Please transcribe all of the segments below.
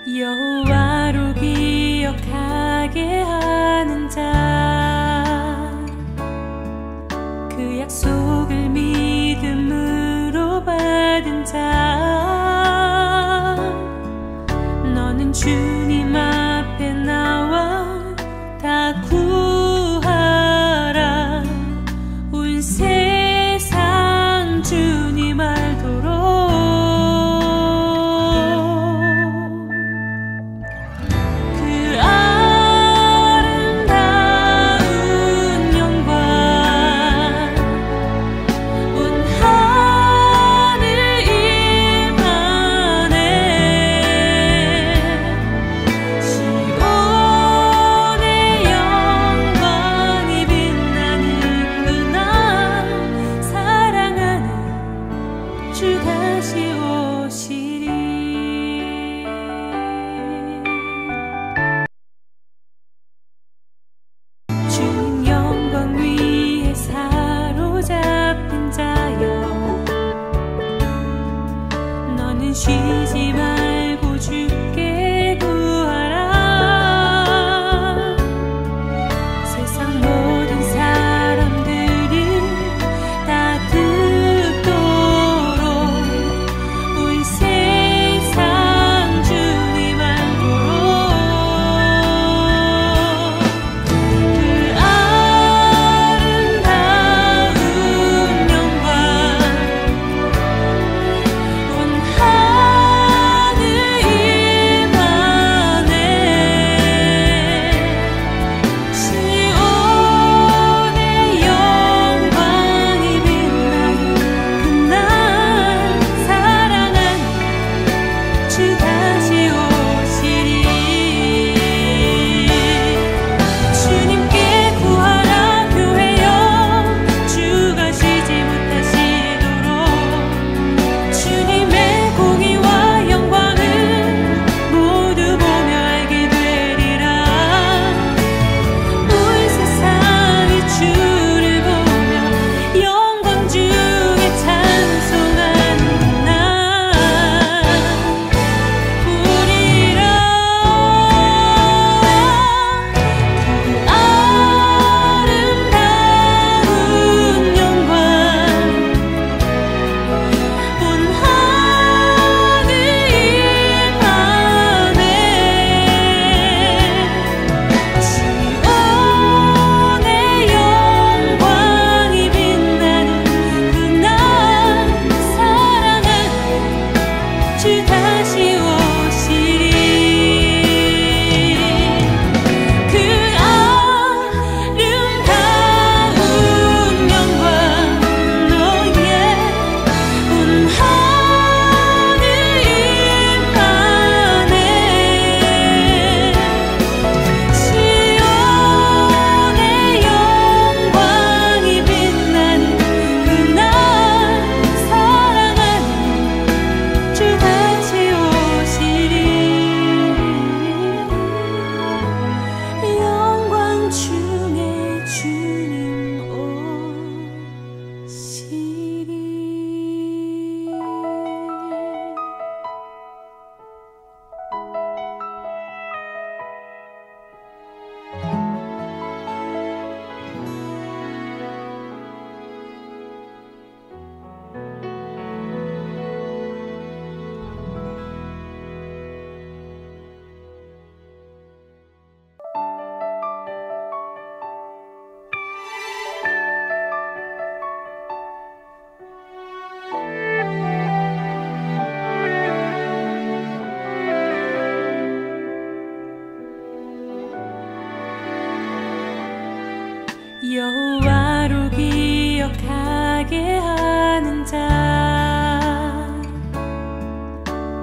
여호와로 기억하게 하는 자, 그 약속을 믿음으로 받은 자, 너는 주님 앞에 나와 다 구하라. 온 세상 주님 알도록 쉬지 말고 주께 구하라. 세상 모든 사람들이 다 듣도록 온 세상 주님 알도록 그 아름다운 영광 온 여호와로 기억하게 하는 자,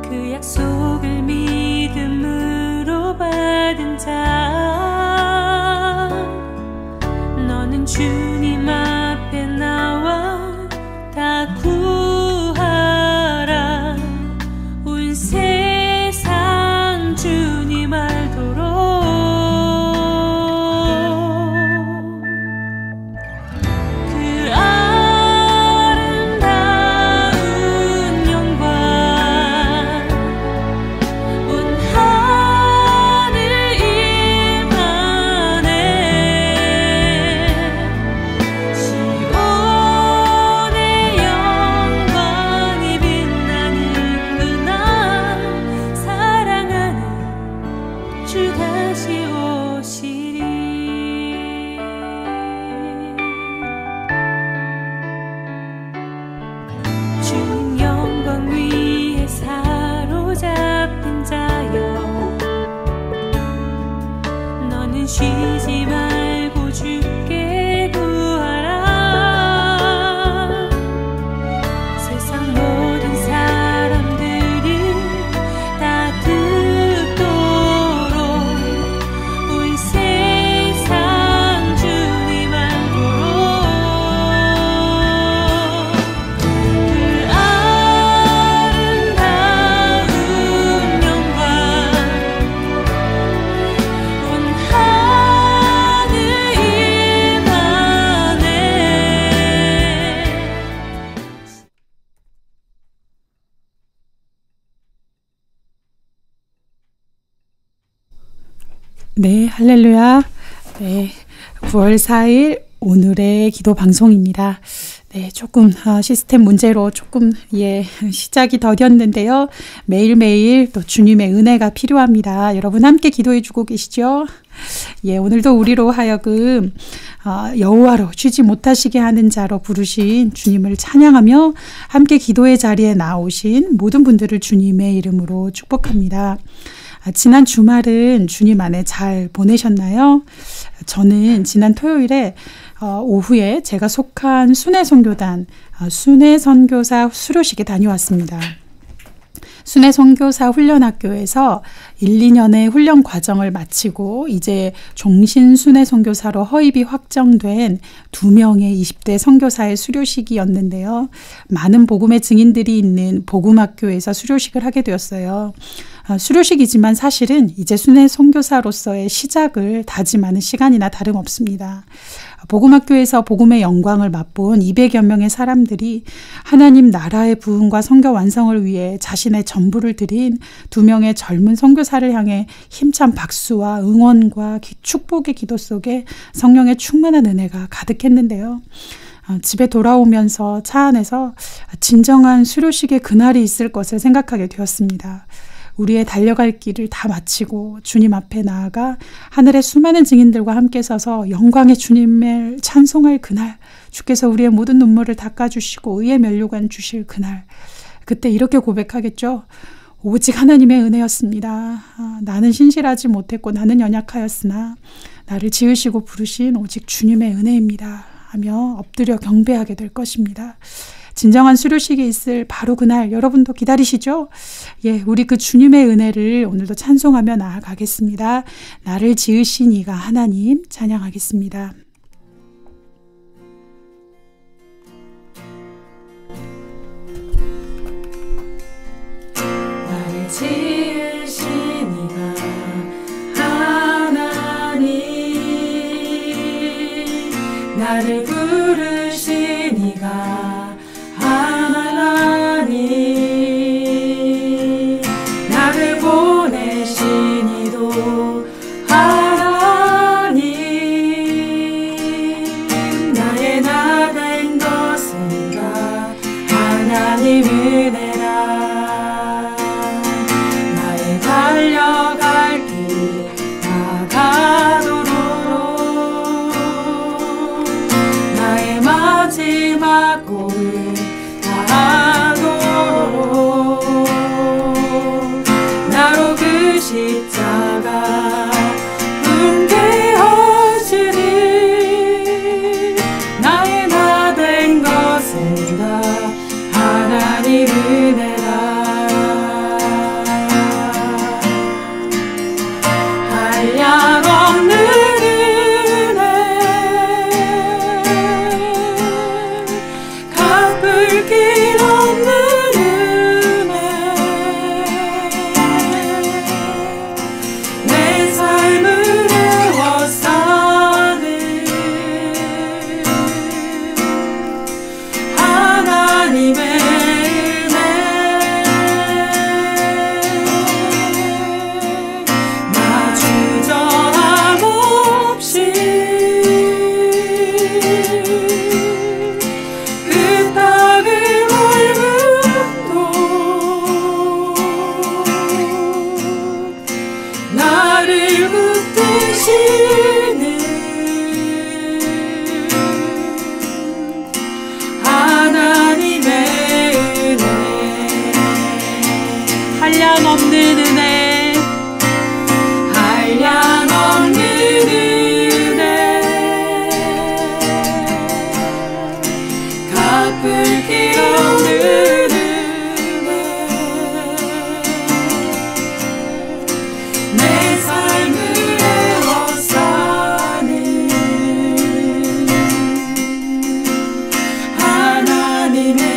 그 약속을 믿음으로 받은 자, 너는 주님 앞에 나와 다 구하라. 온 세상 주님 알도록 온 네, 할렐루야. 네, 9월 4일 오늘의 기도 방송입니다. 네, 조금 시스템 문제로 조금 시작이 더뎠는데요. 매일매일 또 주님의 은혜가 필요합니다. 여러분 함께 기도해 주고 계시죠? 오늘도 우리로 하여금 여호와로 쉬지 못하시게 하는 자로 부르신 주님을 찬양하며 함께 기도의 자리에 나오신 모든 분들을 주님의 이름으로 축복합니다. 지난 주말은 주님 안에 잘 보내셨나요? 저는 지난 토요일에 오후에 제가 속한 순회선교단 순회선교사 수료식에 다녀왔습니다. 순회선교사 훈련학교에서 1, 2년의 훈련 과정을 마치고 이제 종신 순회선교사로 허입이 확정된 2명의 20대 선교사의 수료식이었는데요. 많은 복음의 증인들이 있는 복음학교에서 수료식을 하게 되었어요. 수료식이지만 사실은 이제 순회선교사로서의 시작을 다짐하는 시간이나 다름없습니다. 복음학교에서 복음의 영광을 맛본 200여 명의 사람들이 하나님 나라의 부흥과 선교 완성을 위해 자신의 전부를 드린 2명의 젊은 선교사를 향해 힘찬 박수와 응원과 축복의 기도 속에 성령의 충만한 은혜가 가득했는데요. 집에 돌아오면서 차 안에서 진정한 수료식의 그날이 있을 것을 생각하게 되었습니다. 우리의 달려갈 길을 다 마치고 주님 앞에 나아가 하늘의 수많은 증인들과 함께 서서 영광의 주님을 찬송할 그날, 주께서 우리의 모든 눈물을 닦아주시고 의의 면류관 주실 그날, 그때 이렇게 고백하겠죠. 오직 하나님의 은혜였습니다. 나는 신실하지 못했고 나는 연약하였으나 나를 지으시고 부르신 오직 주님의 은혜입니다 하며 엎드려 경배하게 될 것입니다. 진정한 수료식이 있을 바로 그날 여러분도 기다리시죠? 우리 그 주님의 은혜를 오늘도 찬송하며 나아가겠습니다. 나를 지으신 이가 하나님 찬양하겠습니다. 나를 지으신 이가 하나님, 나를 부르신 이가 하나님, 나를 보내신 이도 하나님, 나의 나 된 것은 다 하나님 은혜라. 나의 달려갈 길 나가도록 나의 마지막 골을 나로 그 십자가 은혜하시리. 나의 나 된 것은 다 하나님 은혜라. 한량없는 은혜, 갚을 길 없는 한량없는 은혜, 한량없는 은혜, 갚을 길 없는 은혜, 내 삶을 애워싸는 하나님의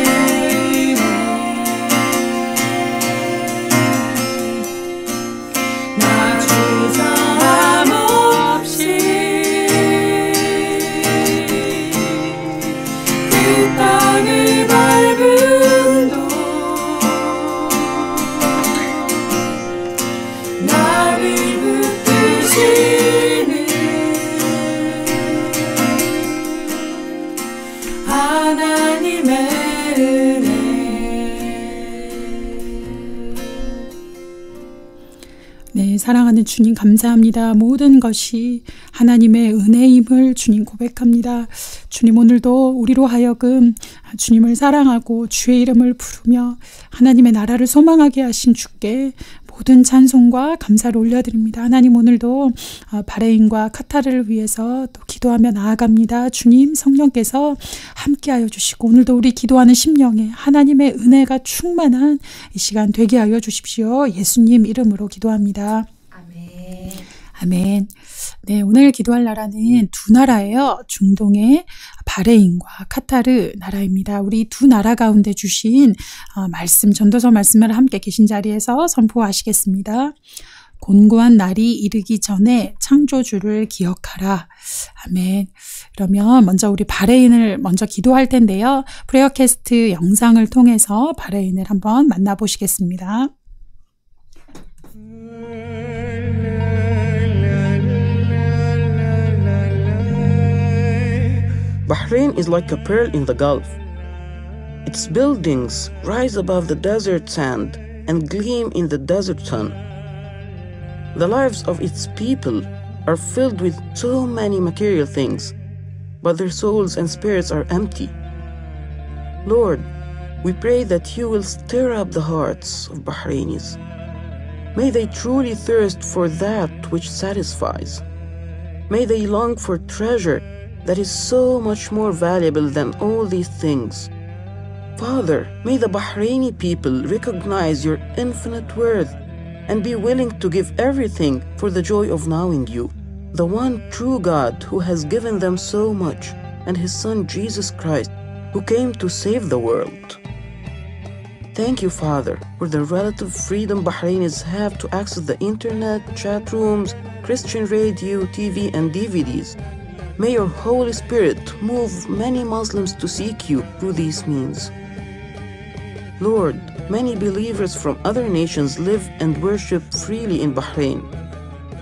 네, 사랑하는 주님 감사합니다. 모든 것이 하나님의 은혜임을 주님 고백합니다. 주님 오늘도 우리로 하여금 주님을 사랑하고 주의 이름을 부르며 하나님의 나라를 소망하게 하신 주께 모든 찬송과 감사를 올려드립니다. 하나님 오늘도 바레인과 카타르를 위해서 또 기도하며 나아갑니다. 주님 성령께서 함께하여 주시고 오늘도 우리 기도하는 심령에 하나님의 은혜가 충만한 이 시간 되게 하여 주십시오. 예수님 이름으로 기도합니다. 아멘. 아멘. 네, 오늘 기도할 나라는 두 나라예요. 중동의 바레인과 카타르 나라입니다. 우리 두 나라 가운데 주신 말씀, 전도서 말씀을 함께 계신 자리에서 선포하시겠습니다. 곤고한 날이 이르기 전에 창조주를 기억하라. 아멘. 그러면 먼저 우리 바레인을 먼저 기도할 텐데요. 프레어캐스트 영상을 통해서 바레인을 한번 만나보시겠습니다. Bahrain is like a pearl in the Gulf. Its buildings rise above the desert sand and gleam in the desert sun. The lives of its people are filled with so many material things, but their souls and spirits are empty. Lord, we pray that you will stir up the hearts of Bahrainis. May they truly thirst for that which satisfies. May they long for treasure that is so much more valuable than all these things. Father, may the Bahraini people recognize your infinite worth and be willing to give everything for the joy of knowing you, the one true God who has given them so much, and his Son Jesus Christ, who came to save the world. Thank you, Father, for the relative freedom Bahrainis have to access the internet, chat rooms, Christian radio, TV, and DVDs. May your Holy Spirit move many Muslims to seek you through these means. Lord, many believers from other nations live and worship freely in Bahrain.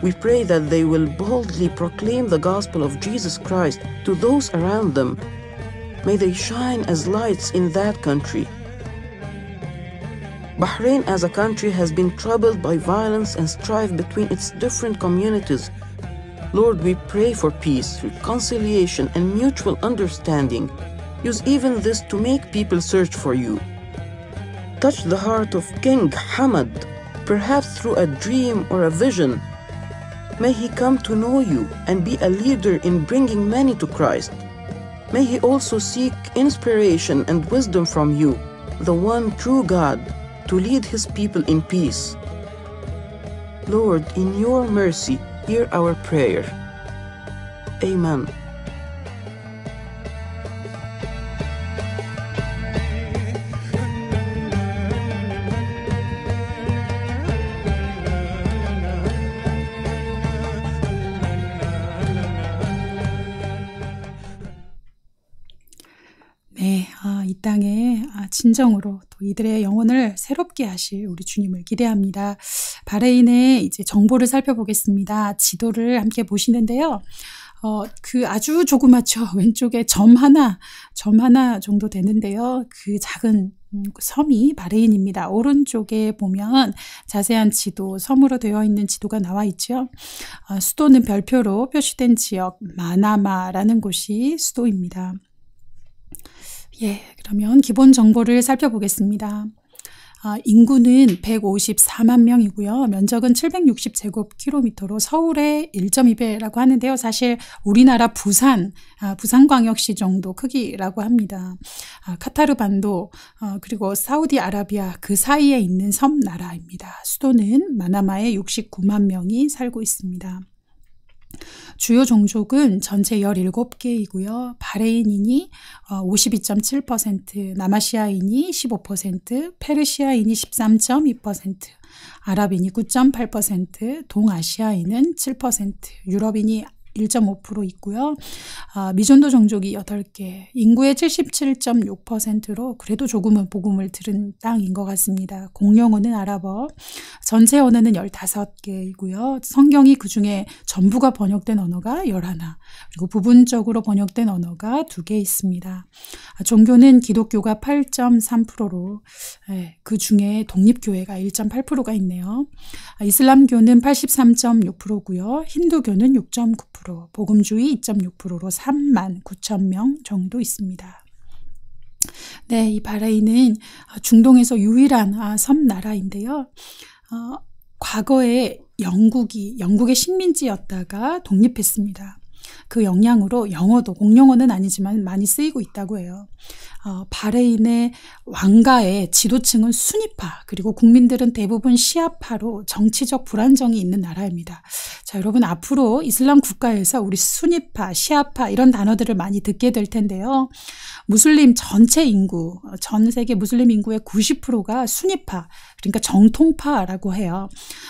We pray that they will boldly proclaim the gospel of Jesus Christ to those around them. May they shine as lights in that country. Bahrain as a country has been troubled by violence and strife between its different communities. Lord, we pray for peace, reconciliation, and mutual understanding. Use even this to make people search for you. Touch the heart of King Hamad, perhaps through a dream or a vision. May he come to know you and be a leader in bringing many to Christ. May he also seek inspiration and wisdom from you, the one true God, to lead his people in peace. Lord, in your mercy, hear our prayer. Amen. 네, 이 땅에 진정으로 또 이들의 영혼을 새롭게 하실 우리 주님을 기대합니다. 바레인의 이제 정보를 살펴보겠습니다. 지도를 함께 보시는데요. 그 아주 조그맣죠. 왼쪽에 점 하나 정도 되는데요. 그 작은 섬이 바레인입니다. 오른쪽에 보면 자세한 지도, 섬으로 되어 있는 지도가 나와 있죠. 수도는 별표로 표시된 지역 마나마라는 곳이 수도입니다. 예, 그러면 기본 정보를 살펴보겠습니다. 인구는 154만 명이고요. 면적은 760제곱킬로미터로 서울의 1.2배라고 하는데요. 사실 우리나라 부산광역시 정도 크기라고 합니다. 카타르 반도 그리고 사우디아라비아 그 사이에 있는 섬나라입니다. 수도는 마나마에 69만 명이 살고 있습니다. 주요 종족은 전체 17개이고요. 바레인인이 52.7%, 남아시아인이 15%, 페르시아인이 13.2%, 아랍인이 9.8%, 동아시아인은 7%, 유럽인이 1.5% 있고요. 미전도 종족이 8개, 인구의 77.6%로 그래도 조금은 복음을 들은 땅인 것 같습니다. 공용어는 아랍어, 전체 언어는 15개이고요. 성경이 그중에 전부가 번역된 언어가 11, 그리고 부분적으로 번역된 언어가 2개 있습니다. 종교는 기독교가 8.3%로 그중에 독립교회가 1.8%가 있네요. 이슬람교는 83.6%고요. 힌두교는 6.9%, 복음주의 2.6%로 3만 9천 명 정도 있습니다. 네, 이 바레인은 중동에서 유일한 섬나라인데요. 과거에 영국의 식민지였다가 독립했습니다. 그 영향으로 영어도 공용어는 아니지만 많이 쓰이고 있다고 해요. 바레인의 왕가의 지도층은 수니파, 그리고 국민들은 대부분 시아파로 정치적 불안정이 있는 나라입니다. 자, 여러분 앞으로 이슬람 국가에서 우리 수니파, 시아파 이런 단어들을 많이 듣게 될 텐데요. 무슬림 전체 인구, 전 세계 무슬림 인구의 90%가 수니파, 그러니까 정통파라고 해요.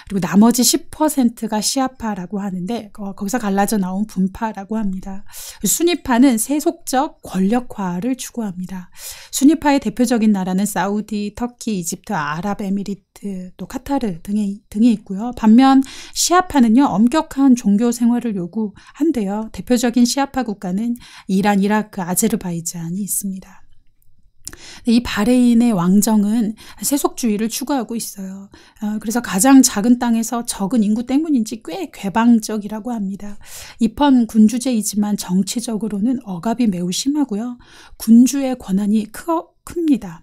그리고 나머지 10%가 시아파라고 하는데 거기서 갈라져 나온 분파라고 합니다. 수니파는 세속적 권력화를 추구합니다. 수니파의 대표적인 나라는 사우디, 터키, 이집트, 아랍에미리트, 또 카타르 등이 있고요. 반면 시아파는요, 엄격한 종교 생활을 요구한대요. 대표적인 시아파 국가는 이란, 이라크, 아제르바이잔이 있습니다. 이 바레인의 왕정은 세속주의를 추구하고 있어요. 그래서 가장 작은 땅에서 적은 인구 때문인지 꽤 개방적이라고 합니다. 입헌 군주제이지만 정치적으로는 억압이 매우 심하고요. 군주의 권한이 큽니다.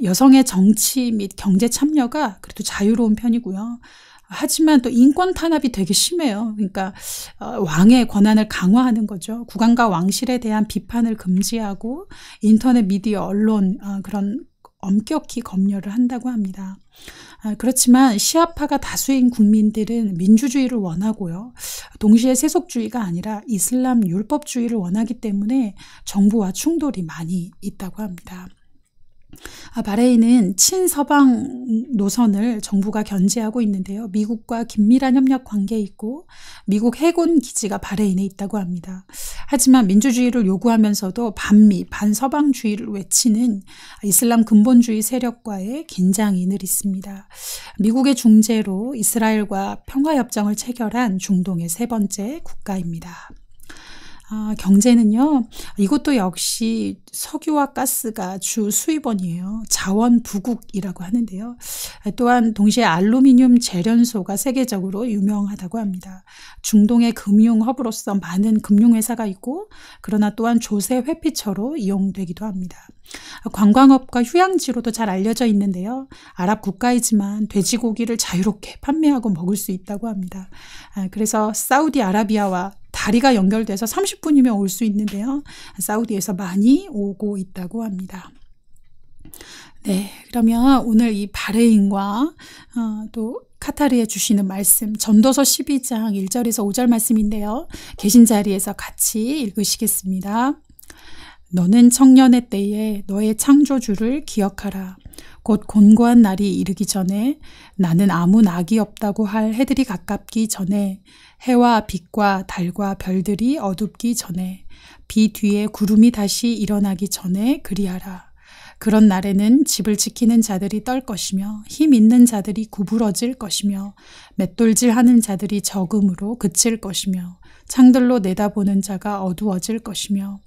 여성의 정치 및 경제 참여가 그래도 자유로운 편이고요. 하지만 또 인권 탄압이 되게 심해요. 그러니까 왕의 권한을 강화하는 거죠. 국왕과 왕실에 대한 비판을 금지하고 인터넷, 미디어, 언론 그런 엄격히 검열을 한다고 합니다. 그렇지만 시아파가 다수인 국민들은 민주주의를 원하고요. 동시에 세속주의가 아니라 이슬람 율법주의를 원하기 때문에 정부와 충돌이 많이 있다고 합니다. 바레인은 친서방 노선을 정부가 견제하고 있는데요. 미국과 긴밀한 협력 관계에 있고 미국 해군 기지가 바레인에 있다고 합니다. 하지만 민주주의를 요구하면서도 반미, 반서방주의를 외치는 이슬람 근본주의 세력과의 긴장이 늘 있습니다. 미국의 중재로 이스라엘과 평화협정을 체결한 중동의 3번째 국가입니다. 경제는요, 이것도 역시 석유와 가스가 주 수입원이에요. 자원 부국이라고 하는데요. 또한 동시에 알루미늄 재련소가 세계적으로 유명하다고 합니다. 중동의 금융 허브로서 많은 금융회사가 있고, 그러나 또한 조세 회피처로 이용되기도 합니다. 관광업과 휴양지로도 잘 알려져 있는데요. 아랍 국가이지만 돼지고기를 자유롭게 판매하고 먹을 수 있다고 합니다. 그래서 사우디아라비아와 다리가 연결돼서 30분이면 올 수 있는데요. 사우디에서 많이 오고 있다고 합니다. 네, 그러면 오늘 이 바레인과 또 카타르에 주시는 말씀, 전도서 12장 1절에서 5절 말씀인데요. 계신 자리에서 같이 읽으시겠습니다. 너는 청년의 때에 너의 창조주를 기억하라. 곧 곤고한 날이 이르기 전에, 나는 아무 낙이 없다고 할 해들이 가깝기 전에, 해와 빛과 달과 별들이 어둡기 전에, 비 뒤에 구름이 다시 일어나기 전에 그리하라. 그런 날에는 집을 지키는 자들이 떨 것이며 힘 있는 자들이 구부러질 것이며 맷돌질하는 자들이 적음으로 그칠 것이며 창들로 내다보는 자가 어두워질 것이며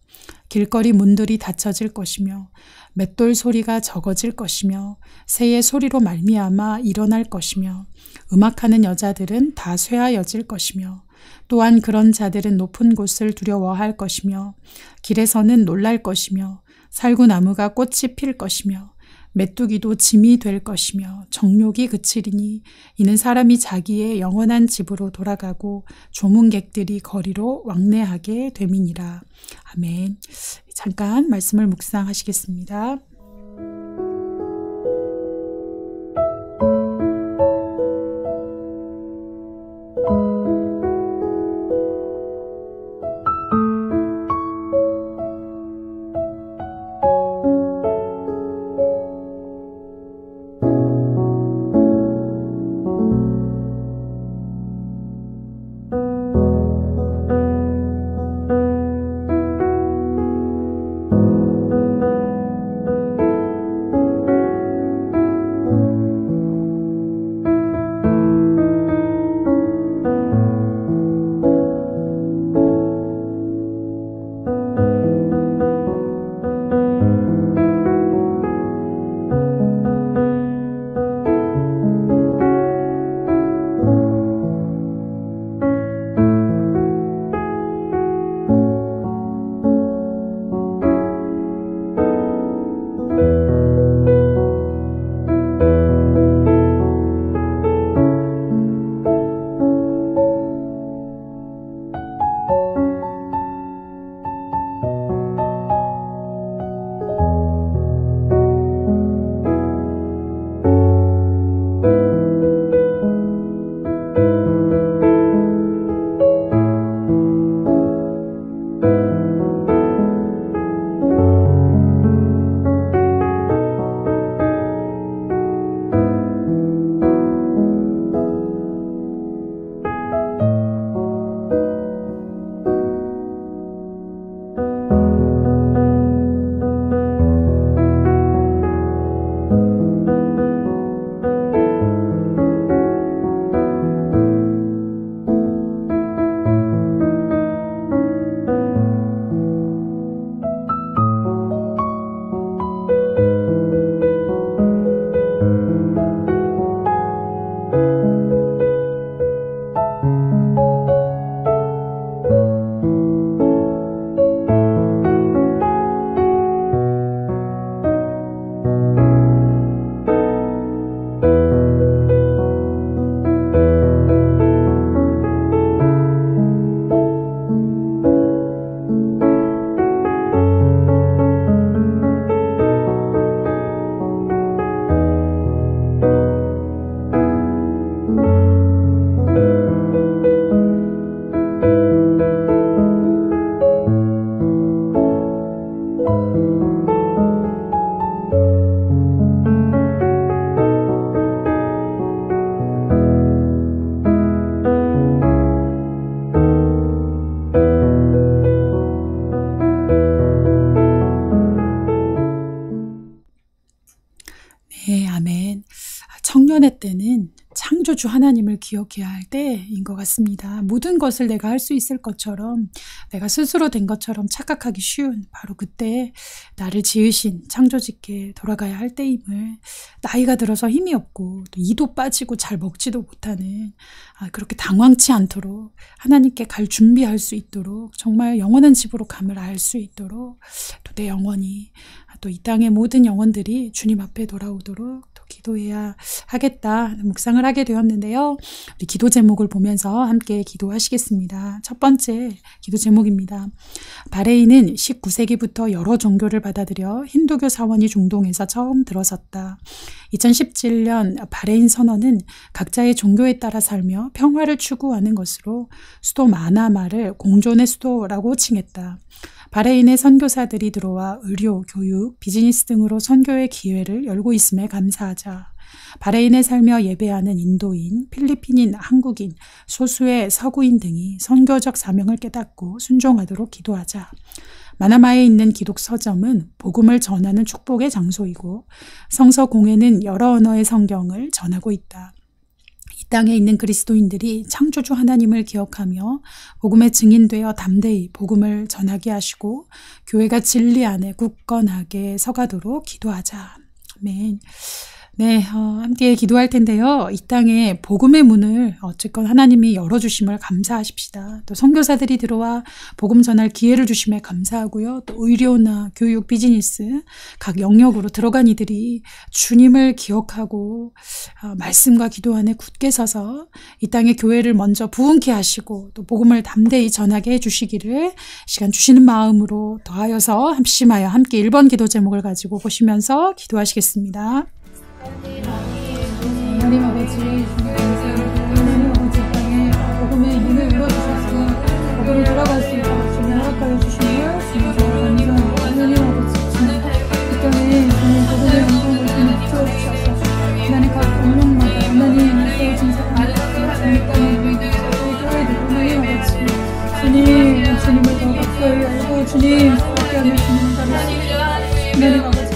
길거리 문들이 닫혀질 것이며 맷돌 소리가 적어질 것이며 새의 소리로 말미암아 일어날 것이며 음악하는 여자들은 다 쇠하여질 것이며 또한 그런 자들은 높은 곳을 두려워할 것이며 길에서는 놀랄 것이며 살구나무가 꽃이 필 것이며 메뚜기도 짐이 될 것이며 정욕이 그치리니 이는 사람이 자기의 영원한 집으로 돌아가고 조문객들이 거리로 왕래하게 됨이니라. 아멘. 잠깐 말씀을 묵상하시겠습니다. 성년의 때는 창조주 하나님을 기억해야 할 때인 것 같습니다. 모든 것을 내가 할 수 있을 것처럼, 내가 스스로 된 것처럼 착각하기 쉬운 바로 그때 나를 지으신 창조주께 돌아가야 할 때임을, 나이가 들어서 힘이 없고 또 이도 빠지고 잘 먹지도 못하는, 그렇게 당황치 않도록 하나님께 갈 준비할 수 있도록, 정말 영원한 집으로 감을 알 수 있도록, 또 내 영혼이, 또 이 땅의 모든 영혼들이 주님 앞에 돌아오도록 또 기도해야 하겠다 묵상을 하게 되었는데요. 우리 기도 제목을 보면서 함께 기도하시겠습니다. 첫 번째 기도 제목입니다. 바레인은 19세기부터 여러 종교를 받아들여 힌두교 사원이 중동에서 처음 들어섰다. 2017년 바레인 선언은 각자의 종교에 따라 살며 평화를 추구하는 것으로 수도 마나마를 공존의 수도라고 칭했다. 바레인의 선교사들이 들어와 의료, 교육, 비즈니스 등으로 선교의 기회를 열고 있음에 감사하자. 바레인에 살며 예배하는 인도인, 필리핀인, 한국인, 소수의 서구인 등이 선교적 사명을 깨닫고 순종하도록 기도하자. 마나마에 있는 기독 서점은 복음을 전하는 축복의 장소이고, 성서 공회는 여러 언어의 성경을 전하고 있다. 이 땅에 있는 그리스도인들이 창조주 하나님을 기억하며 복음의 증인되어 담대히 복음을 전하게 하시고 교회가 진리 안에 굳건하게 서가도록 기도하자. 아멘. 네, 함께 기도할 텐데요. 이 땅에 복음의 문을 어쨌건 하나님이 열어주심을 감사하십시다. 또 선교사들이 들어와 복음 전할 기회를 주심에 감사하고요. 또 의료나 교육, 비즈니스 각 영역으로 들어간 이들이 주님을 기억하고 말씀과 기도 안에 굳게 서서 이 땅의 교회를 먼저 부흥케 하시고 또 복음을 담대히 전하게 해주시기를 시간 주시는 마음으로 더하여서 합심하여 함께 1번 기도 제목을 가지고 보시면서 기도하시겠습니다. 하나님 아버지, 하나님 아버지 땅에 복음의 문을 열어주셔서 복음을 돌아갈 수 있도록 주님 허락하여 주시며 주님 하나님 아버지 이 땅에 주님 복음의 운동을 주님 붙여주셔서 하나님 각 공룡마다 하나님 세워진 사람들 이 땅에 저희 교회들 하나님 아버지 주님을 더 가까이 알고 주님 함께 하며 주님 따르시고 하나님 아버지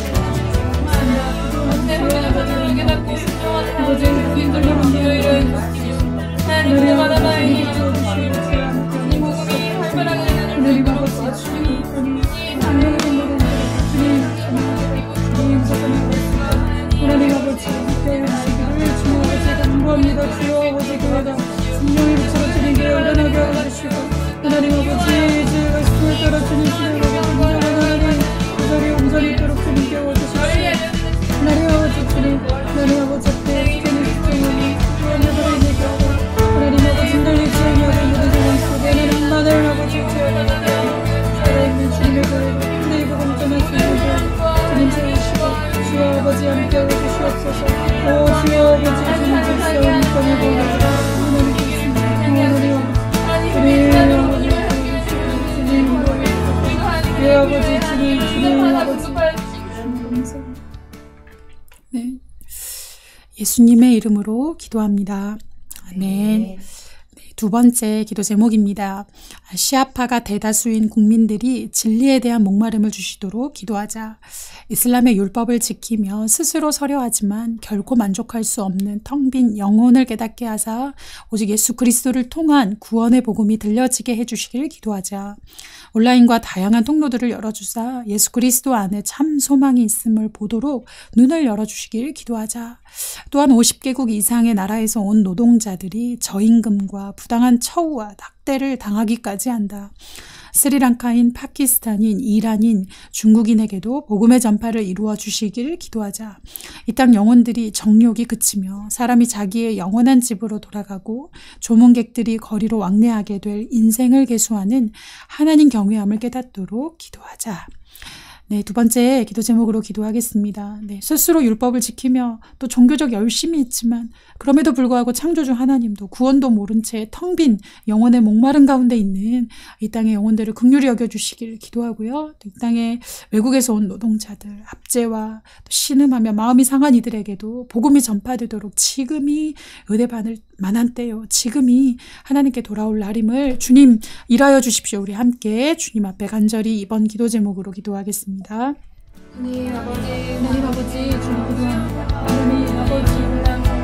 네, 예수님의 이름으로 기도합니다. 아멘. 두 번째 기도 제목입니다. 시아파가 대다수인 국민들이 진리에 대한 목마름을 주시도록 기도하자. 이슬람의 율법을 지키며 스스로 서려하지만 결코 만족할 수 없는 텅 빈 영혼을 깨닫게 하사 오직 예수 그리스도를 통한 구원의 복음이 들려지게 해주시길 기도하자. 온라인과 다양한 통로들을 열어주사 예수 그리스도 안에 참 소망이 있음을 보도록 눈을 열어주시길 기도하자. 또한 50개국 이상의 나라에서 온 노동자들이 저임금과 부당한 처우와 학대를 당하기까지 한다. 스리랑카인, 파키스탄인, 이란인, 중국인에게도 복음의 전파를 이루어 주시길 기도하자. 이 땅 영혼들이 정욕이 그치며 사람이 자기의 영원한 집으로 돌아가고 조문객들이 거리로 왕래하게 될 인생을 계수하는 하나님 경외함을 깨닫도록 기도하자. 네, 두 번째 기도 제목으로 기도하겠습니다. 네, 스스로 율법을 지키며 또 종교적 열심이 있지만 그럼에도 불구하고 창조주 하나님도 구원도 모른 채 텅 빈 영혼의 목마른 가운데 있는 이 땅의 영혼들을 긍휼히 여겨주시길 기도하고요. 이 땅에 외국에서 온 노동자들, 압제와 또 신음하며 마음이 상한 이들에게도 복음이 전파되도록 지금이 은혜받을 만한 때요. 지금이 하나님께 돌아올 날임을 주님 일하여 주십시오. 우리 함께 주님 앞에 간절히 이번 기도 제목으로 기도하겠습니다. 하나님 아버지, 주님 기도합니다. 하나님 아버지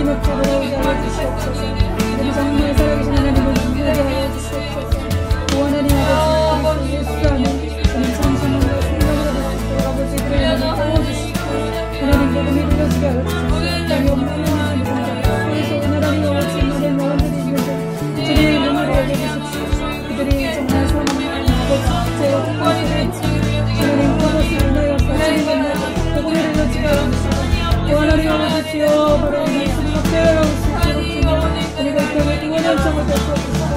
앞에 돌아오게 하여 주시옵소서. 우리 정말 살아계신 하나님을 믿게 하여 주시옵소서. 오 하나님 아버지 그리스도 예수 안에 저는 참신함과 생명으로 받고 아버지 그의 이름을 도와주시고 하나님 복음이 이루어지게 하여 주시옵소서. 땅에 없는 하나님 그래서 하나님 아버지 많은 영혼들이 있는데 주님의 이름을 알게 해주십시오. 그들이 정말 소망하는 아버지 제 뜻을 하나님 그것을 인하여 주님을 만나고 복음을 이루어지게 하여 주시옵소서. 오 하나님 아버지 주여 바로 말씀을 깨달아 주시옵소서. 그리고 이 땅에 구원의 정을 베푸어주시고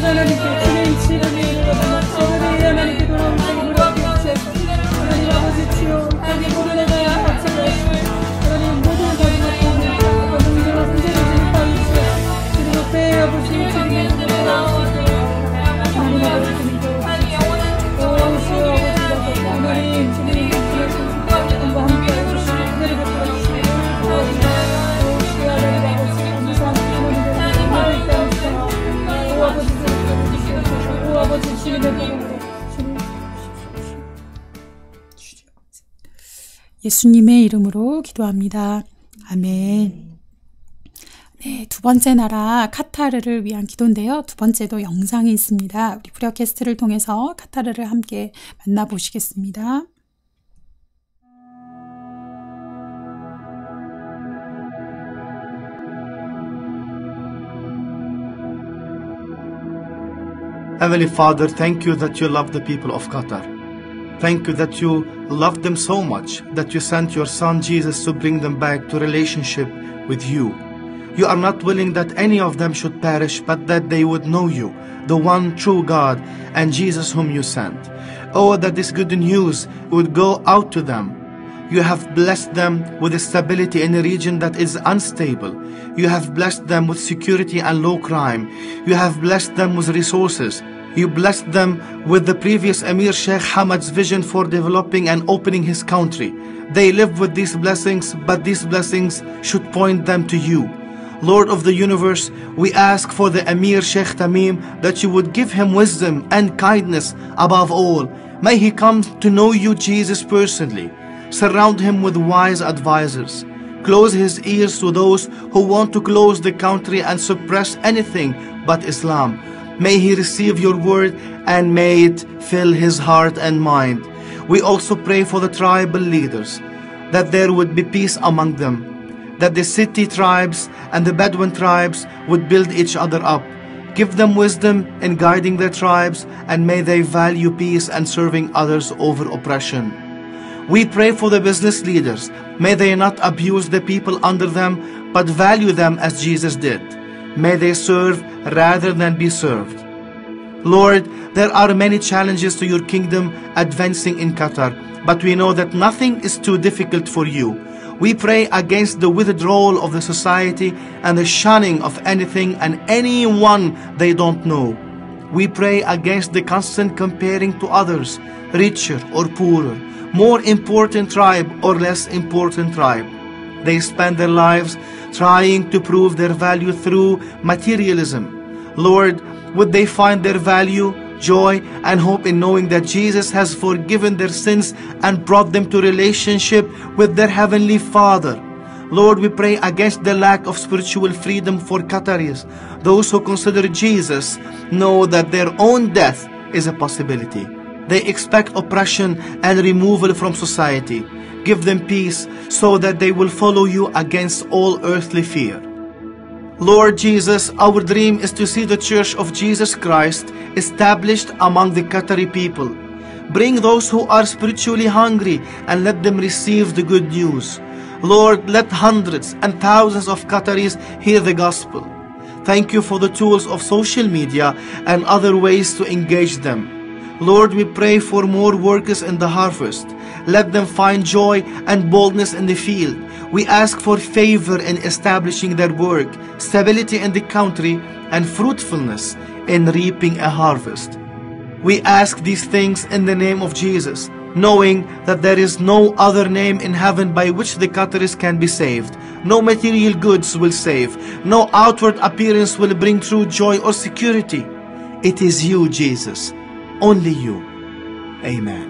하나님께 주님 치료를 이루어가며 저들이 하나님께 돌아온 책임을 얻게 주셔서 하나님 아버지 주여 땅에 모든 애가 같이 가시고 하나님 모든 가정을 도우며 가정들과 선생을 진입하여 주셔서 그리고 배 아버지 주님의 눈을 돌아오시고 하나님 아버지 주님께 오 주여 아버지 하나님 주님 함과 함께 해주시고 그들을 베풀어주시고 오 주여 하나님 아버지 감사한 하나님들 하나님 땅에서 오 아버지 주님 오 아버지 주님의 복음으로 예수님의 이름으로 기도합니다. 아멘. 네, 두 번째 나라 카타르를 위한 기도인데요. 두 번째도 영상이 있습니다. 우리 브레어캐스트를 통해서 카타르를 함께 만나보시겠습니다. Heavenly Father, thank you that you love the people of Qatar. Thank you that you loved them so much that you sent your Son Jesus to bring them back to relationship with you. You are not willing that any of them should perish, but that they would know you, the one true God, and Jesus whom you sent. Oh, that this good news would go out to them. You have blessed them with stability in a region that is unstable. You have blessed them with security and low crime. You have blessed them with resources. You blessed them with the previous Emir Sheikh Hamad's vision for developing and opening his country. They live with these blessings, but these blessings should point them to you. Lord of the universe, we ask for the Emir Sheikh Tamim that you would give him wisdom and kindness above all. May he come to know you, Jesus, personally. Surround him with wise advisors. Close his ears to those who want to close the country and suppress anything but Islam. May he receive your word and may it fill his heart and mind. We also pray for the tribal leaders, that there would be peace among them, that the city tribes and the Bedouin tribes would build each other up. Give them wisdom in guiding their tribes, and may they value peace and serving others over oppression. We pray for the business leaders. May they not abuse the people under them, but value them as Jesus did. May they serve rather than be served. Lord, there are many challenges to your kingdom advancing in Qatar, but we know that nothing is too difficult for you. We pray against the withdrawal of the society and the shunning of anything and anyone they don't know. We pray against the constant comparing to others, richer or poorer, more important tribe or less important tribe. They spend their lives trying to prove their value through materialism. Lord, would they find their value, joy, and hope in knowing that Jesus has forgiven their sins and brought them to relationship with their Heavenly Father. Lord, we pray against the lack of spiritual freedom for Qataris. Those who consider Jesus know that their own death is a possibility. They expect oppression and removal from society. Give them peace so that they will follow you against all earthly fear. Lord Jesus, our dream is to see the Church of Jesus Christ established among the Qatari people. Bring those who are spiritually hungry and let them receive the good news. Lord, let hundreds and thousands of Qataris hear the gospel. Thank you for the tools of social media and other ways to engage them. Lord, we pray for more workers in the harvest. Let them find joy and boldness in the field. We ask for favor in establishing their work, stability in the country, and fruitfulness in reaping a harvest. We ask these things in the name of Jesus, knowing that there is no other name in heaven by which the Qataris can be saved. No material goods will save. No outward appearance will bring true joy or security. It is you, Jesus. Only you. Amen.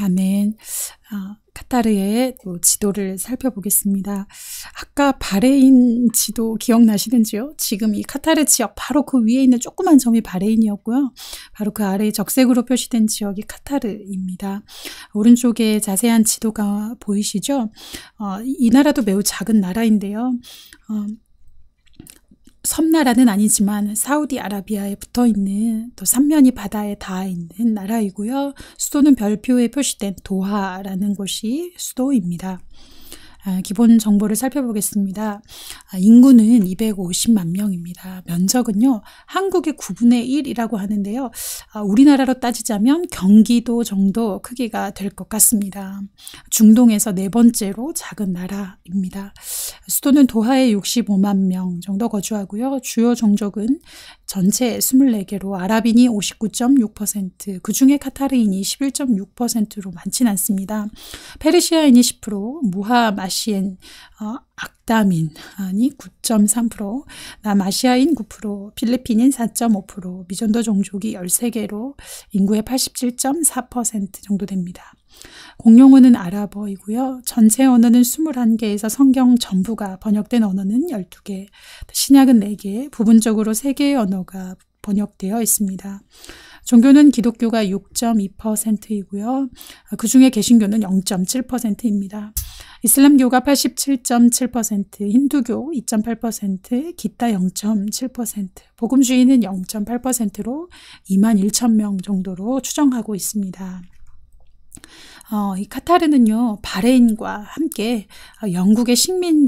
아멘. 카타르의 또 지도를 살펴보겠습니다. 아까 바레인 지도 기억나시는지요? 지금 이 카타르 지역 바로 그 위에 있는 조그만 점이 바레인이었고요. 바로 그 아래에 적색으로 표시된 지역이 카타르입니다. 오른쪽에 자세한 지도가 보이시죠? 이 나라도 매우 작은 나라인데요. 섬나라는 아니지만 사우디아라비아에 붙어있는 또 삼면이 바다에 닿아 있는 나라이고요. 수도는 별표에 표시된 도하라는 곳이 수도입니다. 기본 정보를 살펴보겠습니다. 인구는 250만 명입니다. 면적은요, 한국의 9분의 1이라고 하는데요. 우리나라로 따지자면 경기도 정도 크기가 될 것 같습니다. 중동에서 네 번째로 작은 나라입니다. 수도는 도하에 65만 명 정도 거주하고요. 주요 종족은 전체 24개로 아랍인이 59.6%, 그중에 카타르인이 11.6%로 많진 않습니다. 페르시아인이 10%, 무하마시엔, 악다민이 9.3%, 남아시아인 9%, 필리핀인 4.5%, 미전도 종족이 13개로 인구의 87.4% 정도 됩니다. 공용어는 아랍어이고요. 전체 언어는 21개에서 성경 전부가 번역된 언어는 12개, 신약은 4개, 부분적으로 3개의 언어가 번역되어 있습니다. 종교는 기독교가 6.2%이고요. 그중에 개신교는 0.7%입니다. 이슬람교가 87.7%, 힌두교 2.8%, 기타 0.7%, 복음주의는 0.8%로 21,000명 정도로 추정하고 있습니다. 이 카타르는요, 바레인과 함께 영국의 식민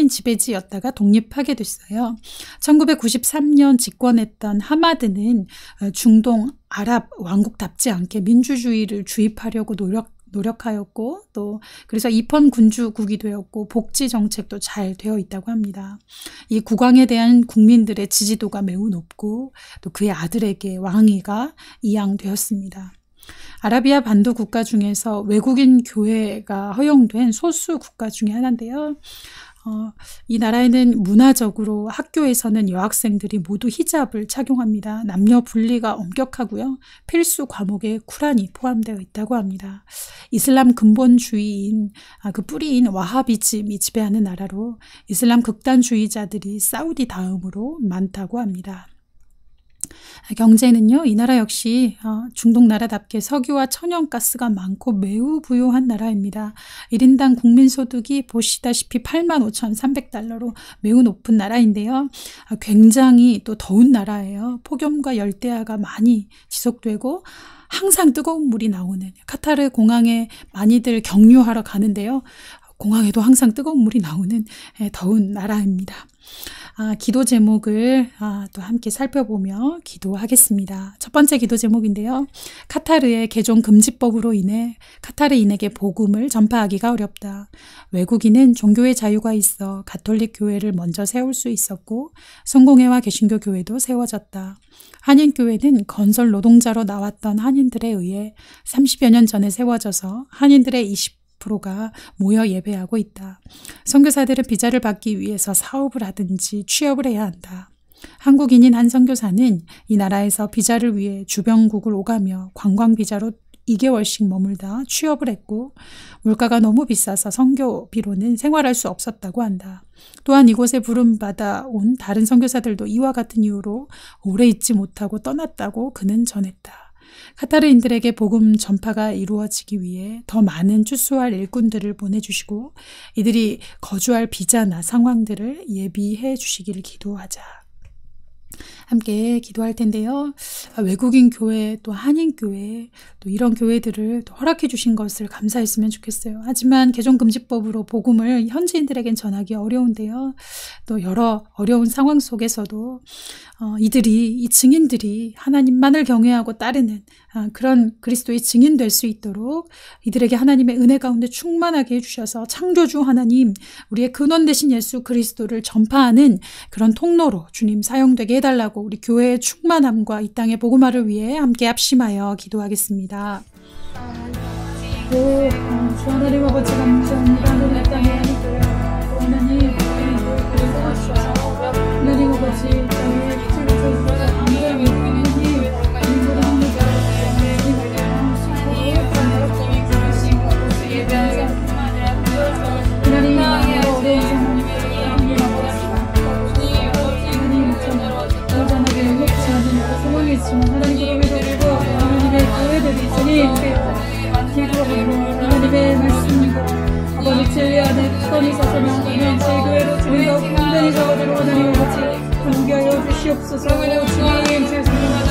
지배지였다가 독립하게 됐어요. 1993년 집권했던 하마드는 중동 아랍 왕국답지 않게 민주주의를 주입하려고 노력하였고, 또 그래서 입헌 군주국이 되었고 복지 정책도 잘 되어 있다고 합니다. 이 국왕에 대한 국민들의 지지도가 매우 높고 또 그의 아들에게 왕위가 이양되었습니다. 아라비아 반도 국가 중에서 외국인 교회가 허용된 소수 국가 중에 하나인데요. 이 나라에는 문화적으로 학교에서는 여학생들이 모두 히잡을 착용합니다. 남녀 분리가 엄격하고요. 필수 과목에 쿠란이 포함되어 있다고 합니다. 이슬람 근본주의인 그 뿌리인 와하비즘이 지배하는 나라로 이슬람 극단주의자들이 사우디 다음으로 많다고 합니다. 경제는요, 이 나라 역시 중동 나라답게 석유와 천연가스가 많고 매우 부유한 나라입니다. 1인당 국민소득이 보시다시피 85,300달러로 매우 높은 나라인데요. 굉장히 또 더운 나라예요. 폭염과 열대야가 많이 지속되고 항상 뜨거운 물이 나오는, 카타르 공항에 많이들 경유하러 가는데요. 공항에도 항상 뜨거운 물이 나오는 더운 나라입니다. 기도 제목을 또 함께 살펴보며 기도하겠습니다. 첫 번째 기도 제목인데요. 카타르의 개종 금지법으로 인해 카타르인에게 복음을 전파하기가 어렵다. 외국인은 종교의 자유가 있어 가톨릭 교회를 먼저 세울 수 있었고 성공회와 개신교 교회도 세워졌다. 한인교회는 건설 노동자로 나왔던 한인들에 의해 30여 년 전에 세워져서 한인들의 20%가 모여 예배하고 있다. 선교사들은 비자를 받기 위해서 사업을 하든지 취업을 해야 한다. 한국인인 한 선교사는 이 나라에서 비자를 위해 주변국을 오가며 관광 비자로 2개월씩 머물다 취업을 했고 물가가 너무 비싸서 선교비로는 생활할 수 없었다고 한다. 또한 이곳에 부름받아 온 다른 선교사들도 이와 같은 이유로 오래 있지 못하고 떠났다고 그는 전했다. 카타르인들에게 복음 전파가 이루어지기 위해 더 많은 추수할 일꾼들을 보내주시고 이들이 거주할 비자나 상황들을 예비해 주시기를 기도하자. 함께 기도할 텐데요. 외국인 교회 또 한인 교회 또 이런 교회들을 또 허락해 주신 것을 감사했으면 좋겠어요. 하지만 개종금지법으로 복음을 현지인들에겐 전하기 어려운데요. 또 여러 어려운 상황 속에서도 이 증인들이 하나님만을 경외하고 따르는 그런 그리스도의 증인 될 수 있도록 이들에게 하나님의 은혜 가운데 충만하게 해주셔서 창조주 하나님, 우리의 근원 되신 예수 그리스도를 전파하는 그런 통로로 주님 사용되게 해달라고 우리 교회의 충만함과 이 땅의 복음화를 위해 함께 합심하여 기도하겠습니다. 주 하나님 아버지 감사합니다. 하늘 땅에 하나님 그리스도 주셔서 하나님 아버지 땅에 감사합니다. 하나님 인물을 하늘 주시옵소서. 주님 죄송합니다.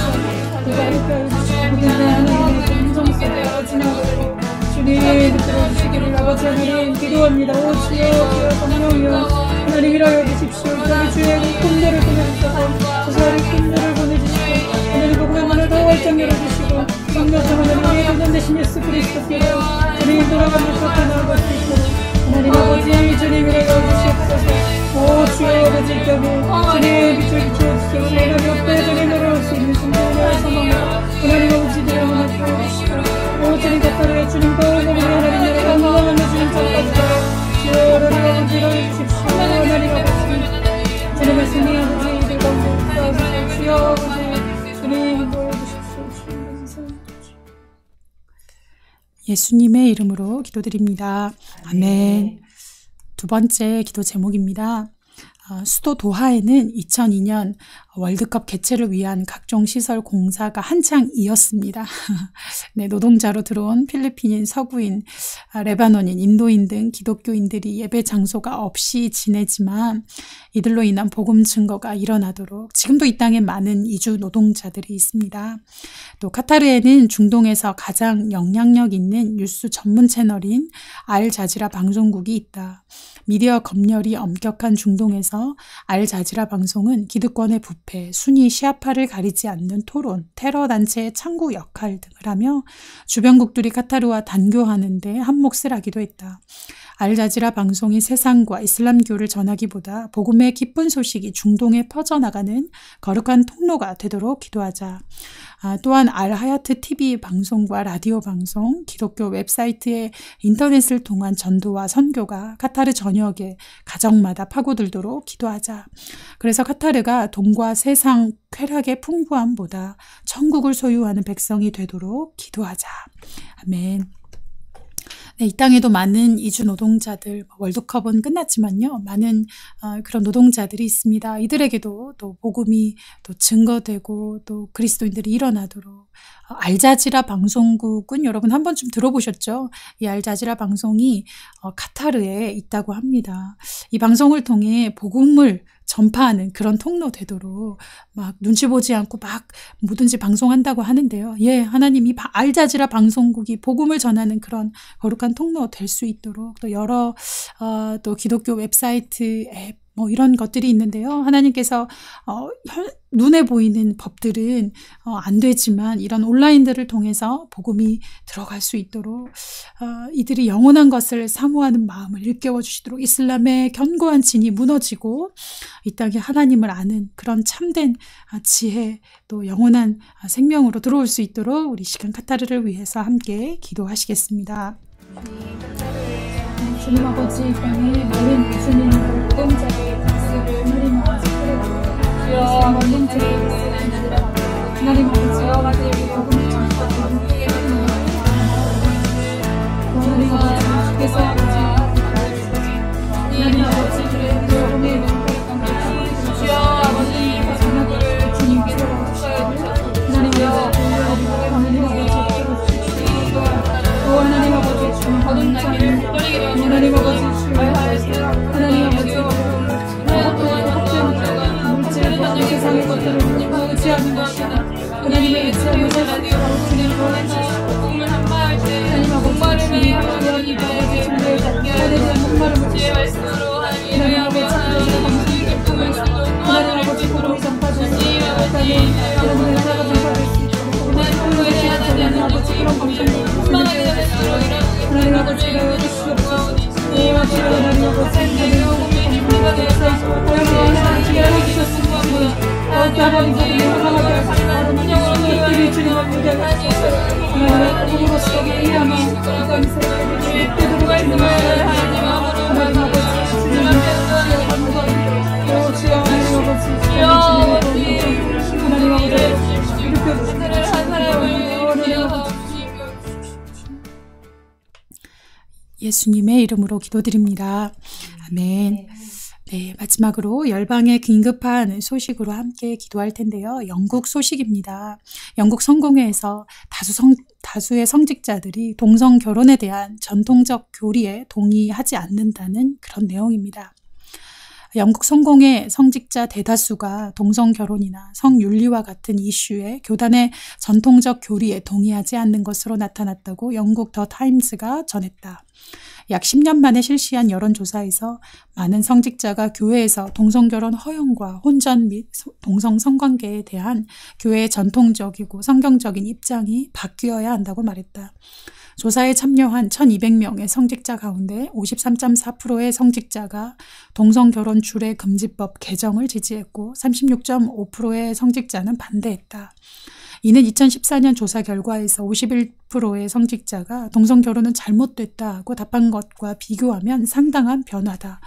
누가 이렇게 주시고 하나님의 감정 속에 지나가고 주님 들어주시기를 아버지 하나님 기도합니다. 오 주여 주여 성령이여 하나님 일하여 주십시오. 저희 주의 꿈들을 보내주셔서 저사리 꿈들을 보내주시고 하나님 복음의 문을 더 활짝 열어주시고 성령자 하나님의 구원 되신 예수 그리스도께로 주님 돌아가는 곁에 나아갈 수 있도록 하나님 아버지 주님 일하여 주시옵소서. 오 주여 아버지 격에 주님 빛을 비춰주시고 하나님 옆에 주님 걸어올 수 있는 순간의 소망을 하나님 아버지들의 하나님 보여주시고 오 주님 곁에 주님과 오늘의 하나님 나라 건강한 주님 전까지 주여 하나님 아버지로 해주십시오. 하나님 아버지 주님의 승리 아버지 이들 가운데 싸우시고 주여 아버지 주님 보여주십시오. 주님 감사합니다. 예수님의 이름으로 기도드립니다. 아멘. 두 번째 기도 제목입니다. 수도 도하에는 2002년 월드컵 개최를 위한 각종 시설 공사가 한창이었습니다. 네, 노동자로 들어온 필리핀인, 서구인, 레바논인, 인도인 등 기독교인들이 예배 장소가 없이 지내지만 이들로 인한 복음 증거가 일어나도록 지금도 이 땅에 많은 이주 노동자들이 있습니다. 또 카타르에는 중동에서 가장 영향력 있는 뉴스 전문 채널인 알자지라 방송국이 있다. 미디어 검열이 엄격한 중동에서 알자지라 방송은 기득권의 부패, 순위 시아파를 가리지 않는 토론, 테러 단체의 창구 역할 등을 하며 주변국들이 카타르와 단교하는 데 한몫을 하기도 했다. 알자지라 방송이 세상과 이슬람교를 전하기보다 복음의 기쁜 소식이 중동에 퍼져나가는 거룩한 통로가 되도록 기도하자. 또한 알하야트 TV 방송과 라디오 방송, 기독교 웹사이트의 인터넷을 통한 전도와 선교가 카타르 전역의 가정마다 파고들도록 기도하자. 그래서 카타르가 돈과 세상 쾌락의 풍부함보다 천국을 소유하는 백성이 되도록 기도하자. 아멘. 네, 이 땅에도 많은 이주 노동자들, 월드컵은 끝났지만요, 많은 그런 노동자들이 있습니다. 이들에게도 또 복음이 또 증거되고 또 그리스도인들이 일어나도록 알자지라 방송국은 여러분 한 번쯤 들어보셨죠? 이 알자지라 방송이 카타르에 있다고 합니다. 이 방송을 통해 복음을 전파하는 그런 통로 되도록 막 눈치 보지 않고 막 뭐든지 방송한다고 하는데요. 예, 하나님이 알자지라 방송국이 복음을 전하는 그런 거룩한 통로 될 수 있도록 또 여러 또 기독교 웹사이트 앱 뭐 이런 것들이 있는데요. 하나님께서 눈에 보이는 법들은 안 되지만 이런 온라인들을 통해서 복음이 들어갈 수 있도록 이들이 영원한 것을 사모하는 마음을 일깨워 주시도록 이슬람의 견고한 진이 무너지고 이 땅에 하나님을 아는 그런 참된 지혜 또 영원한 생명으로 들어올 수 있도록 우리 시간 카타르를 위해서 함께 기도하시겠습니다. 주님 아버지 이 땅에 모든 예수님 노동자의 박수를 하나님 아버지 주여 노동자의 박수를 하나님 아버지 복음을 전파하는 하나님 아버지 주께서 하나님 아버지 복음의 주여 아버지 전하기를 주님께서 하나님 아버지 하나님 아버지 주님 거듭나기를 하나님 아버지 하나님 아버지 물질 세상의 것들을 의지하는 것이 하나님의 의지하는 것을 주님으로 하나님 아버지 주님 아버지 준비에 하나님의 목마름을 하나님 아버지 하나님 아버지 복음이 전파되는 하나님의 나라가 전파될 수 있도록 하나님 아버지 그런 방송을 하나님 아버지가 주시옵소서. 하나님 아버지 하나님 열어주셨습니다. 하나님 복음을 향하게 하시고 이들이 주님을 위하게 하소서. 하나님 복음으로서 일하며 이건 세상에 그들을 주님을 하나님 아버지 주님 앞에 감사합니다. 주여 하나님 아버지 하나님 아버지 일으켜주시옵소서. 하나님 아버지 예수님의 이름으로 기도드립니다. 아멘. 네, 마지막으로 열방의 긴급한 소식으로 함께 기도할 텐데요. 영국 소식입니다. 영국 성공회에서 다수의 성직자들이 동성 결혼에 대한 전통적 교리에 동의하지 않는다는 그런 내용입니다. 영국 성공의 성직자 대다수가 동성 결혼이나 성윤리와 같은 이슈에 교단의 전통적 교리에 동의하지 않는 것으로 나타났다고 영국 더 타임스가 전했다. 약 10년 만에 실시한 여론조사에서 많은 성직자가 교회에서 동성결혼 허용과 혼전 및 동성 성관계에 대한 교회의 전통적이고 성경적인 입장이 바뀌어야 한다고 말했다. 조사에 참여한 1200명의 성직자 가운데 53.4%의 성직자가 동성결혼 주례 금지법 개정을 지지했고 36.5%의 성직자는 반대했다. 이는 2014년 조사 결과에서 51%의 성직자가 동성결혼은 잘못됐다고 답한 것과 비교하면 상당한 변화다.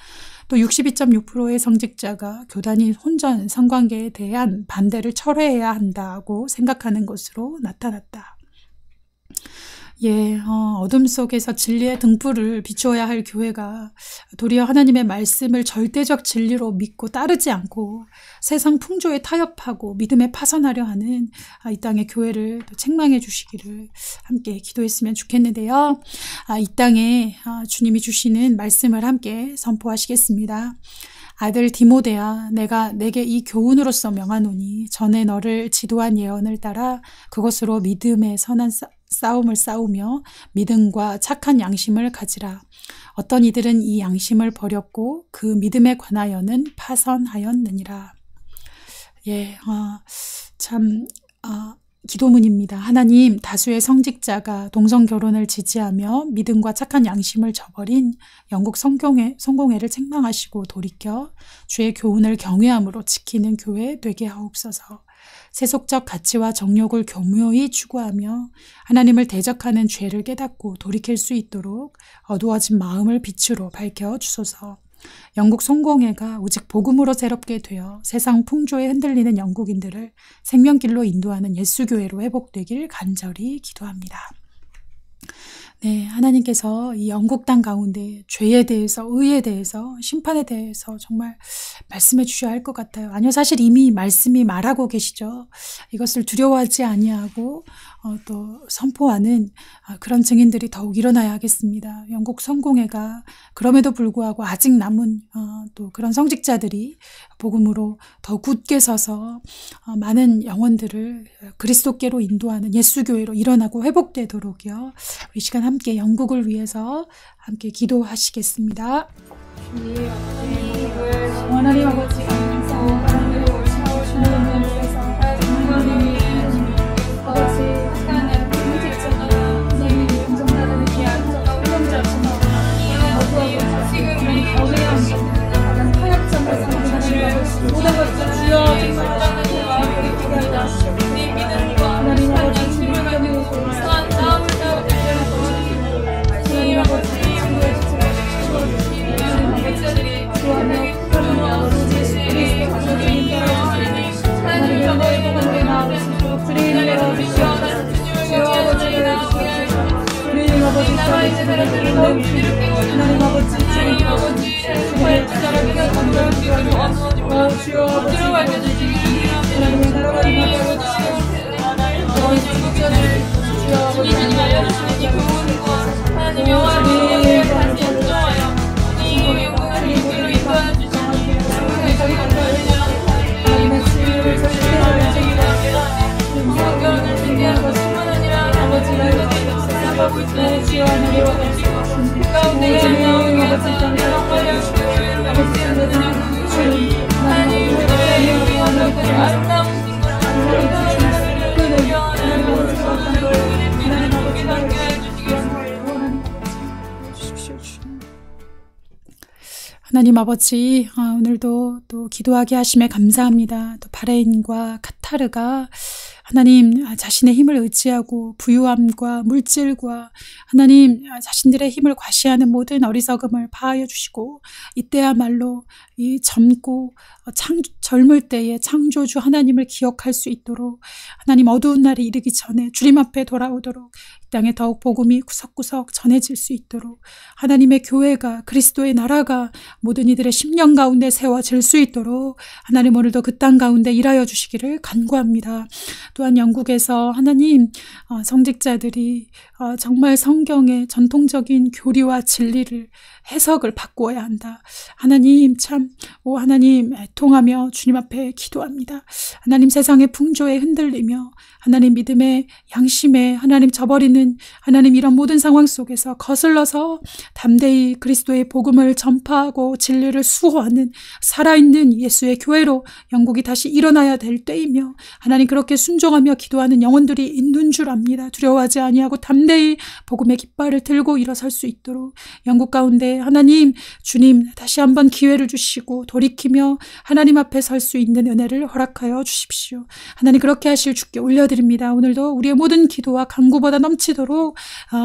또 62.6%의 성직자가 교단이 혼전 성관계에 대한 반대를 철회해야 한다고 생각하는 것으로 나타났다. 어둠 속에서 진리의 등불을 비추어야 할 교회가 도리어 하나님의 말씀을 절대적 진리로 믿고 따르지 않고 세상 풍조에 타협하고 믿음에 파선하려 하는 이 땅의 교회를 책망해 주시기를 함께 기도했으면 좋겠는데요. 이 땅에 주님이 주시는 말씀을 함께 선포하시겠습니다. 아들 디모데야, 내가 내게 이 교훈으로서 명하노니 전에 너를 지도한 예언을 따라 그것으로 믿음의 선한 싸움을 싸우며 믿음과 착한 양심을 가지라. 어떤 이들은 이 양심을 버렸고 그 믿음에 관하여는 파선하였느니라. 기도문입니다. 하나님, 다수의 성직자가 동성결혼을 지지하며 믿음과 착한 양심을 저버린 영국 성공회를 책망하시고 돌이켜 주의 교훈을 경외함으로 지키는 교회 되게 하옵소서. 세속적 가치와 정욕을 교묘히 추구하며 하나님을 대적하는 죄를 깨닫고 돌이킬 수 있도록 어두워진 마음을 빛으로 밝혀주소서. 영국 성공회가 오직 복음으로 새롭게 되어 세상 풍조에 흔들리는 영국인들을 생명길로 인도하는 예수교회로 회복되길 간절히 기도합니다. 하나님께서 이 영국 땅 가운데 죄에 대해서, 의에 대해서, 심판에 대해서 정말 말씀해 주셔야 할 것 같아요. 아니요, 사실 이미 말씀이 말하고 계시죠. 이것을 두려워하지 아니하고 또 선포하는 그런 증인들이 더욱 일어나야 하겠습니다. 영국 성공회가 그럼에도 불구하고 아직 남은 또 그런 성직자들이 복음으로 더 굳게 서서 많은 영혼들을 그리스도께로 인도하는 예수교회로 일어나고 회복되도록요. 우리 시간 함께 영국을 위해서 함께 기도하시겠습니다. 하나님 아버지, 하나님을 세워주는 면에서 하나님이 아버지 하나님 성직자나 선생님이 긍정하는 긍정자지만 어두하고 지금 어려운 타협점을 상대하는 모든 것을 주여 정말 마음을 기다리다 하나님 아버지 주님을 가지고 선한 싸움을 싸울 때 하나님 아버지 주의 주님을 하나님 백자들이 구하며 하나님 아버지 그리스도 가족인 하나님 아버지 복음의 마음으로 주님을 열어주시옵소서. 주여 아버지를 주옵소서. 주님 아버지 하나님 아버지 주님 아버지 주의 자라기가 감사합니다. 주여 아버지 하나님의 나라가 임하게 아버지 주님을 주여 아버지 알려주시는 이 교훈과 하나님 영화를 다시 인정하여 주님 영광을 이끌어 인도하여 주시니 주님의 하나님의 주님을 절대하여 성경을 준비하는 것뿐만 아니라 아버지 말씀에 역사하고 있는 주여 하나님 가운데 하나님 아버지 영광을 주시고 아버지 하나님 하나님 우리의 영광을 아름다운 하나님 아버지, 오늘도 또 기도하게 하심에 감사합니다. 또 바레인과 카타르가 하나님 자신의 힘을 의지하고 부유함과 물질과 하나님 자신들의 힘을 과시하는 모든 어리석음을 파하여 주시고 이때야말로 이 젊고 젊을 때에 창조주 하나님을 기억할 수 있도록 하나님 어두운 날이 이르기 전에 주님 앞에 돌아오도록 이 땅에 더욱 복음이 구석구석 전해질 수 있도록 하나님의 교회가 그리스도의 나라가 모든 이들의 심령 가운데 세워질 수 있도록 하나님 오늘도 그 땅 가운데 일하여 주시기를 간구합니다. 또한 영국에서 하나님 성직자들이 정말 성경의 전통적인 교리와 진리를 해석을 바꾸어야 한다. 하나님 하나님 애통하며 주님 앞에 기도합니다. 하나님 세상의 풍조에 흔들리며 하나님 믿음의 양심에 하나님 저버리는 하나님 이런 모든 상황 속에서 거슬러서 담대히 그리스도의 복음을 전파하고 진리를 수호하는 살아있는 예수의 교회로 영국이 다시 일어나야 될 때이며 하나님 그렇게 순종하며 기도하는 영혼들이 있는 줄 압니다. 두려워하지 아니하고 담대히 복음의 깃발을 들고 일어설 수 있도록 영국 가운데 하나님 주님 다시 한번 기회를 주시고 돌이키며 하나님 앞에 설 수 있는 은혜를 허락하여 주십시오. 하나님 그렇게 하실 주께 올려드립니다. 오늘도 우리의 모든 기도와 간구보다 넘치도록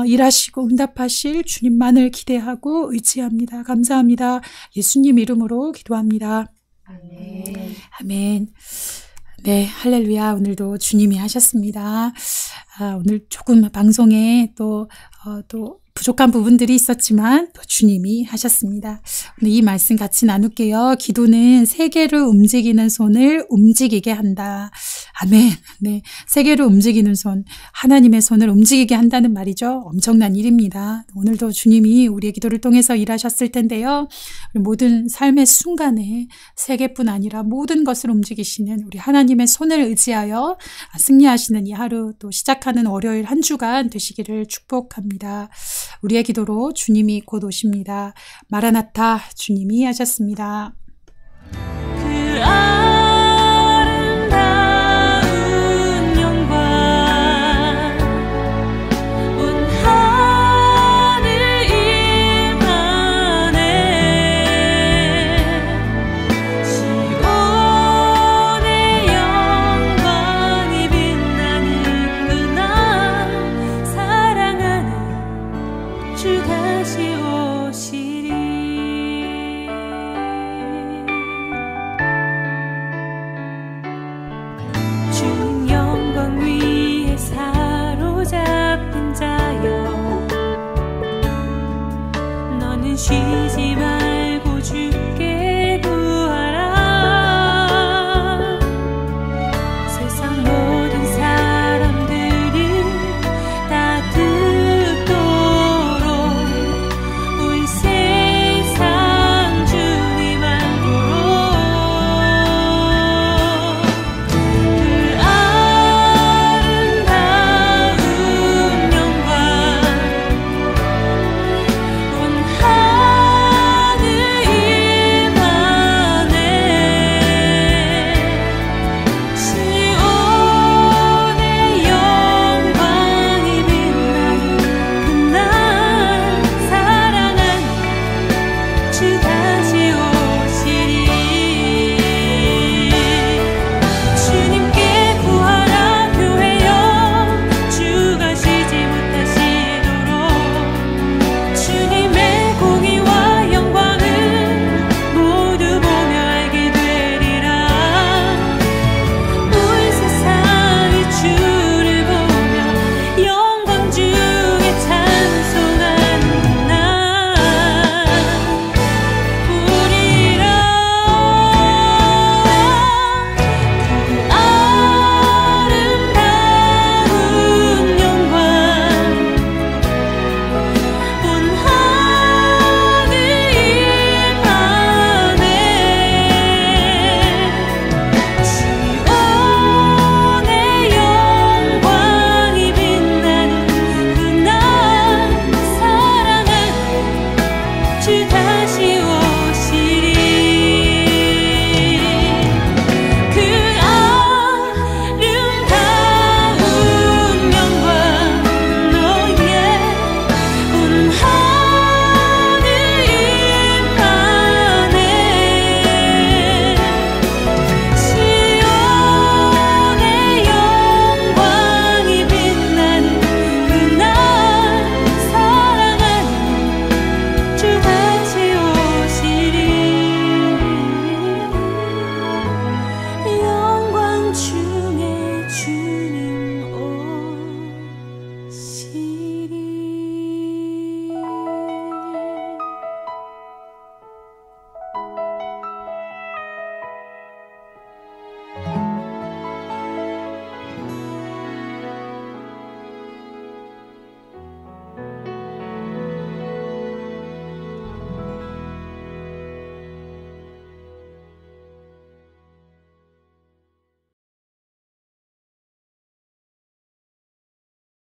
일하시고 응답하실 주님만을 기대하고 의지합니다. 감사합니다. 예수님 이름으로 기도합니다. 아멘. 네, 할렐루야. 오늘도 주님이 하셨습니다. 오늘 조금 방송에 또 부족한 부분들이 있었지만 또 주님이 하셨습니다. 오늘 이 말씀 같이 나눌게요. 기도는 세계를 움직이는 손을 움직이게 한다. 아멘. 네, 세계를 움직이는 손, 하나님의 손을 움직이게 한다는 말이죠. 엄청난 일입니다. 오늘도 주님이 우리의 기도를 통해서 일하셨을 텐데요. 모든 삶의 순간에 세계뿐 아니라 모든 것을 움직이시는 우리 하나님의 손을 의지하여 승리하시는 이 하루 또 시작하는 월요일 한 주간 되시기를 축복합니다. 우리의 기도로 주님이 곧 오십니다. 마라나타 주님이 하셨습니다. 그